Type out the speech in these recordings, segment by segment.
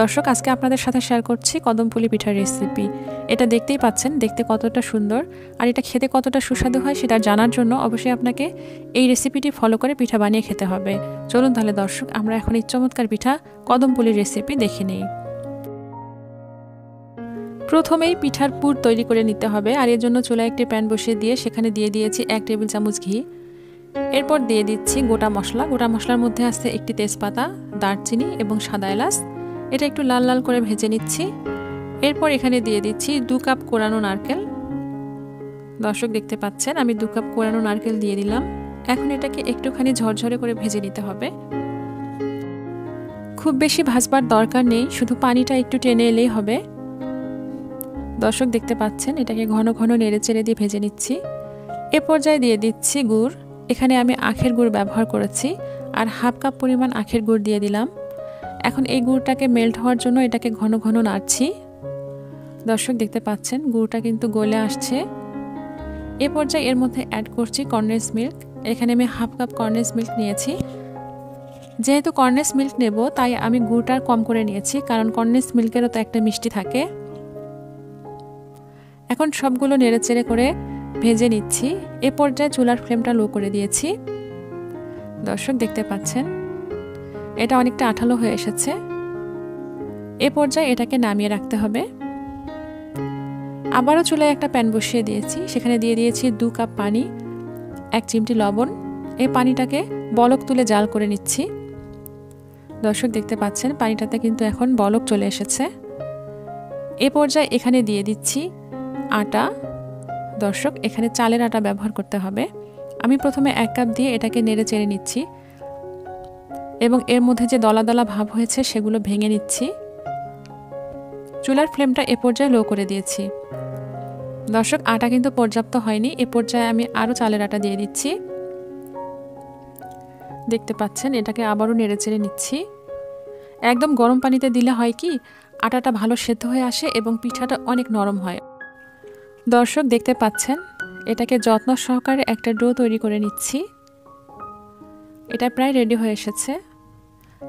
দর্শক আজকে আপনাদের সাথে শেয়ার করছি কদমপুলি পিঠার রেসিপি। এটা দেখতেই পাচ্ছেন দেখতে কতটা সুন্দর আর এটা খেতে কতটা সুস্বাদু হয় সেটা জানার জন্য অবশ্যই আপনাকে এই রেসিপিটি ফলো করে পিঠা বানিয়ে খেতে হবে। চলুন তাহলে দর্শক আমরা এখন এই চমৎকার পিঠা কদমপুলির রেসিপি দেখে নিই। প্রথমেই পিঠার পুর তৈরি করে নিতে হবে আর এর জন্য চুলায় একটি প্যান বসিয়ে দিয়ে সেখানে দিয়ে দিয়েছি 1 টেবিল চামচ ঘি। এরপর দিয়ে দিচ্ছি গোটা মশলা। গোটা মশলার মধ্যে আছে একটি তেজপাতা, দারচিনি এবং সাদা এলাচ। এটা একটু লাল লাল করে ভেজে নিচ্ছি। এরপর এখানে দিয়ে দিচ্ছি 2 কাপ কোরানো নারকেল। দর্শক দেখতে পাচ্ছেন আমি 2 কাপ কোরানো নারকেল দিয়ে দিলাম। এখন এটাকে একটুখানি ঝরঝরে করে ভেজে নিতে হবে। খুব বেশি ভাজবার দরকার নেই, শুধু পানিটা একটু টেনে এলেই হবে। দর্শক দেখতে পাচ্ছেন এটাকে ঘন ঘন নেড়ে চেড়ে দিয়ে ভেজে নিচ্ছি। এ পর্যায়ে দিয়ে দিচ্ছি গুড়। এখানে আমি আখের গুড় ব্যবহার করেছি আর হাফ কাপ পরিমাণ আখের গুড় দিয়ে দিলাম। এখন এই গুড়টাকে মেল্ট হওয়ার জন্য এটাকে ঘন ঘন নাড়ছি। দর্শক দেখতে পাচ্ছেন গুড়টা কিন্তু গলে আসছে। এ পর্যায়ে এর মধ্যে অ্যাড করছি কনডেন্স মিল্ক। এখানে আমি হাফ কাপ কনডেন্স মিল্ক নিয়েছি। যেহেতু কনডেন্স মিল্ক নেব তাই আমি গুড়টা কম করে নিয়েছি, কারণ কনডেন্স মিল্কেরও তো একটা মিষ্টি থাকে। এখন সবগুলো নেড়েচেড়ে করে ভেজে নিচ্ছি। এ পর্যায়ে চুলার ফ্লেমটা লো করে দিয়েছি। দর্শক দেখতে পাচ্ছেন এটা অনেকটা আঠালো হয়ে এসেছে। এ পর্যায়ে এটাকে নামিয়ে রাখতে হবে। আবারও চুলায় একটা প্যান বসিয়ে দিয়েছি, সেখানে দিয়ে দিয়েছি 2 কাপ পানি, 1 চিমটি লবণ। এই পানিটাকে বলক তুলে জাল করে নিচ্ছি। দর্শক দেখতে পাচ্ছেন পানিটাতে কিন্তু এখন বলক চলে এসেছে। এ পর্যায়ে এখানে দিয়ে দিচ্ছি আটা। দর্শক এখানে চালের আটা ব্যবহার করতে হবে। আমি প্রথমে 1 কাপ দিয়ে এটাকে নেড়ে চেড়ে নিচ্ছি এবং এর মধ্যে যে দলা দলা ভাব হয়েছে সেগুলো ভেঙে নিচ্ছি। চুলার ফ্লেমটা এ পর্যায়ে লো করে দিয়েছি। দর্শক আটা কিন্তু পর্যাপ্ত হয়নি, এ পর্যায়ে আমি আরও চালের আটা দিয়ে দিচ্ছি। দেখতে পাচ্ছেন এটাকে আবারও নেড়ে চেড়ে নিচ্ছি। একদম গরম পানিতে দিলে হয় কি আটাটা ভালো সেদ্ধ হয়ে আসে এবং পিঠাটা অনেক নরম হয়। দর্শক দেখতে পাচ্ছেন এটাকে যত্ন সহকারে একটা ডো তৈরি করে নিচ্ছি। এটা প্রায় রেডি হয়ে এসেছে।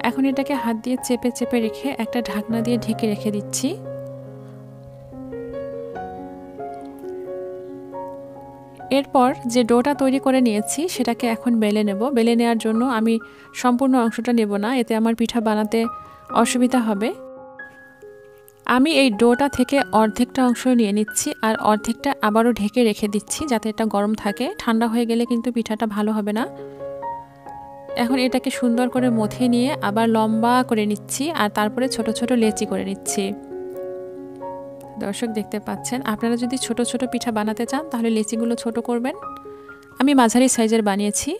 এখন এটাকে হাত দিয়ে চেপে চেপে রেখে একটা ঢাকনা দিয়ে ঢেকে রেখে দিচ্ছি। এরপর যে ডোটা তৈরি করে নিয়েছি সেটাকে এখন বেলে নেব। বেলে নেওয়ার জন্য আমি সম্পূর্ণ অংশটা নেব না, এতে আমার পিঠা বানাতে অসুবিধা হবে। আমি এই ডোটা থেকে অর্ধেকটা অংশ নিয়ে নিচ্ছি আর অর্ধেকটা আবারও ঢেকে রেখে দিচ্ছি যাতে এটা গরম থাকে। ঠান্ডা হয়ে গেলে কিন্তু পিঠাটা ভালো হবে না। এখন এটাকে সুন্দর করে মথে নিয়ে আবার লম্বা করে নিচ্ছি আর তারপরে ছোট ছোট লেচি করে নিচ্ছি। দর্শক দেখতে পাচ্ছেন আপনারা যদি ছোট ছোট পিঠা বানাতে চান তাহলে লেচিগুলো ছোট করবেন। আমি মাঝারি সাইজের বানিয়েছি।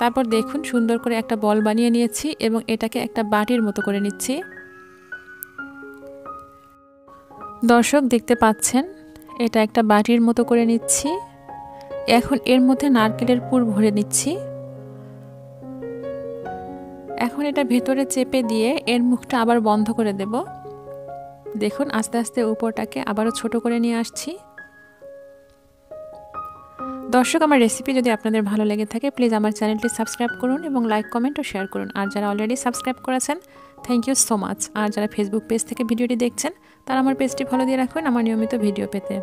তারপর দেখুন সুন্দর করে একটা বল বানিয়ে নিয়েছি এবং এটাকে একটা বাটির মতো করে নিচ্ছি। দর্শক দেখতে পাচ্ছেন এটা একটা বাটির মতো করে নিচ্ছি। এখন এর মধ্যে নারকেলের পুর ভরে নিচ্ছি। এখন এটা ভেতরে চেপে দিয়ে এর মুখটা আবার বন্ধ করে দেব। দেখুন আস্তে আস্তে উপরটাকে আবারও ছোট করে নিয়ে আসছি। দর্শক আমার রেসিপি যদি আপনাদের ভালো লেগে থাকে প্লিজ আমার চ্যানেলটি সাবস্ক্রাইব করুন এবং লাইক কমেন্ট ও শেয়ার করুন। আর যারা অলরেডি সাবস্ক্রাইব করেছেন থ্যাংক ইউ সো মাচ। আর যারা ফেসবুক পেজ থেকে ভিডিওটি দেখছেন তারা আমার পেজটি ফলো দিয়ে রাখবেন আমার নিয়মিত ভিডিও পেতে।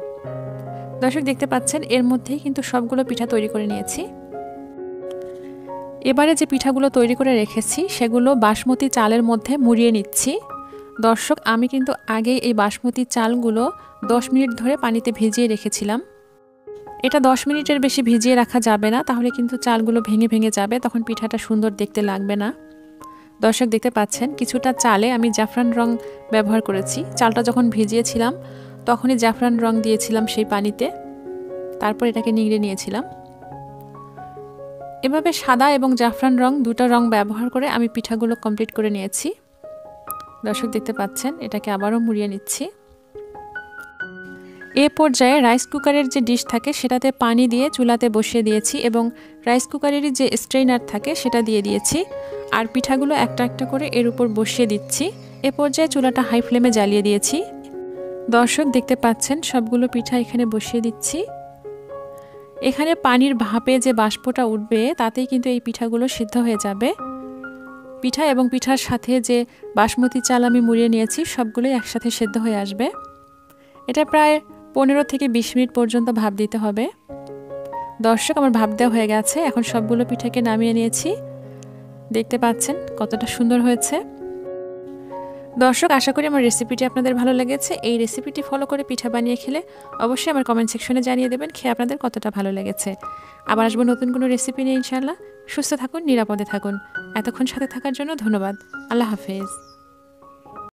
দর্শক দেখতে পাচ্ছেন এর মধ্যেই কিন্তু সবগুলো পিঠা তৈরি করে নিয়েছি। এবারে যে পিঠাগুলো তৈরি করে রেখেছি সেগুলো বাসমতি চালের মধ্যে মুড়িয়ে নিচ্ছি। দর্শক আমি কিন্তু আগেই এই বাসমতি চালগুলো 10 মিনিট ধরে পানিতে ভিজিয়ে রেখেছিলাম। এটা 10 মিনিটের বেশি ভিজিয়ে রাখা যাবে না, তাহলে কিন্তু চালগুলো ভেঙে ভেঙে যাবে, তখন পিঠাটা সুন্দর দেখতে লাগবে না। দর্শক দেখতে পাচ্ছেন কিছুটা চালে আমি জাফরান রং ব্যবহার করেছি। চালটা যখন ভিজিয়েছিলাম তখনই জাফরান রং দিয়েছিলাম সেই পানিতে, তারপর এটাকে নিংড়ে নিয়েছিলাম। এভাবে সাদা এবং জাফরান রং দুটো রং ব্যবহার করে আমি পিঠাগুলো কমপ্লিট করে নিয়েছি। দর্শক দেখতে পাচ্ছেন এটাকে আবারও মুড়িয়ে নিচ্ছি। এ পর্যায়ে রাইস কুকারের যে ডিশ থাকে সেটাতে পানি দিয়ে চুলাতে বসিয়ে দিয়েছি এবং রাইস কুকারেরই যে স্ট্রেইনার থাকে সেটা দিয়ে দিয়েছি আর পিঠাগুলো একটা একটা করে এর উপর বসিয়ে দিচ্ছি। এ পর্যায়ে চুলাটা হাই ফ্লেমে জ্বালিয়ে দিয়েছি। দর্শক দেখতে পাচ্ছেন সবগুলো পিঠা এখানে বসিয়ে দিচ্ছি। এখানে পানির ভাপে যে বাষ্পটা উঠবে তাতেই কিন্তু এই পিঠাগুলো সিদ্ধ হয়ে যাবে। পিঠা এবং পিঠার সাথে যে বাসমতি চাল আমি মুড়িয়ে নিয়েছি সবগুলোই একসাথে সেদ্ধ হয়ে আসবে। এটা প্রায় 15 থেকে 20 মিনিট পর্যন্ত ভাপ দিতে হবে। দর্শক, আমার ভাপ দেওয়া হয়ে গেছে। এখন সবগুলো পিঠাকে নামিয়ে নিয়েছি। দেখতে পাচ্ছেন কতটা সুন্দর হয়েছে। দর্শক, আশা করি আমার রেসিপিটি আপনাদের ভালো লেগেছে। এই রেসিপিটি ফলো করে পিঠা বানিয়ে খেলে অবশ্যই আমার কমেন্ট সেকশনে জানিয়ে দেবেন খেয়ে আপনাদের কতটা ভালো লেগেছে। আবার আসবো নতুন কোনো রেসিপি নিয়ে ইনশাআল্লাহ। সুস্থ থাকুন, নিরাপদে থাকুন। এতক্ষণ সাথে থাকার জন্য ধন্যবাদ। আল্লাহ হাফেজ।